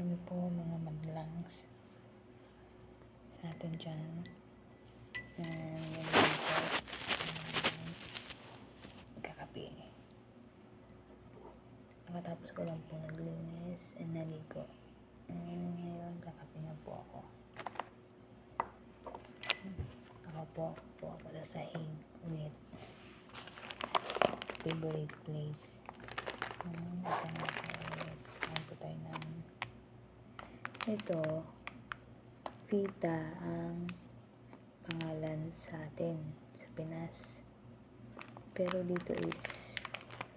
kami po mga madlangs sa atin dyan. And yun po, kakape. Nakatapos ko lang po naglinis and naligo. And ngayon kakape na po ako. Ako sa sahig ulit. Favorite place. Kain po tayo ng ito. Fita ang pangalan sa atin sa Pinas. Pero dito it's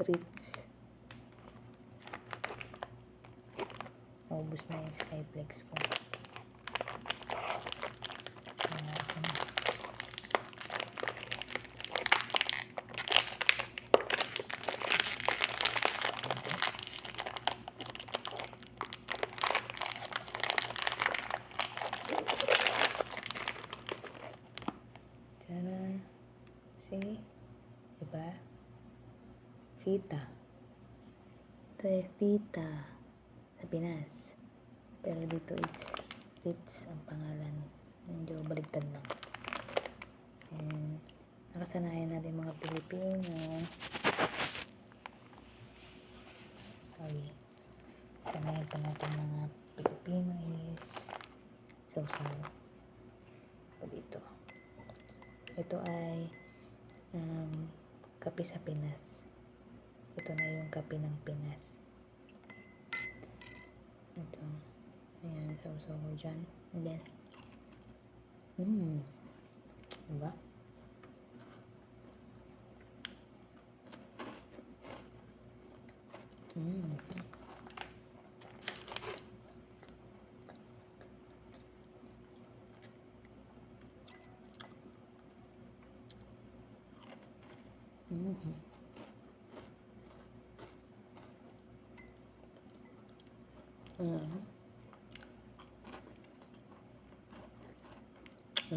Ritz. Naubos na yung Skyflex ko. Tara. See? Diba? Fita. Ito ay Fita sa Pinas. Pero dito it's Ritz ang pangalan. Medyo baligtad lang. And nakasanayan natin mga Pilipino. Sorry. Sanayan pa natin mga Pilipino is sausaw. O dito. Ito ay kape sa Pinas. Ito na yung kape ng Pinas. Ito. Ayan, sausaw ko dyan. And then, diba?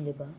Diba?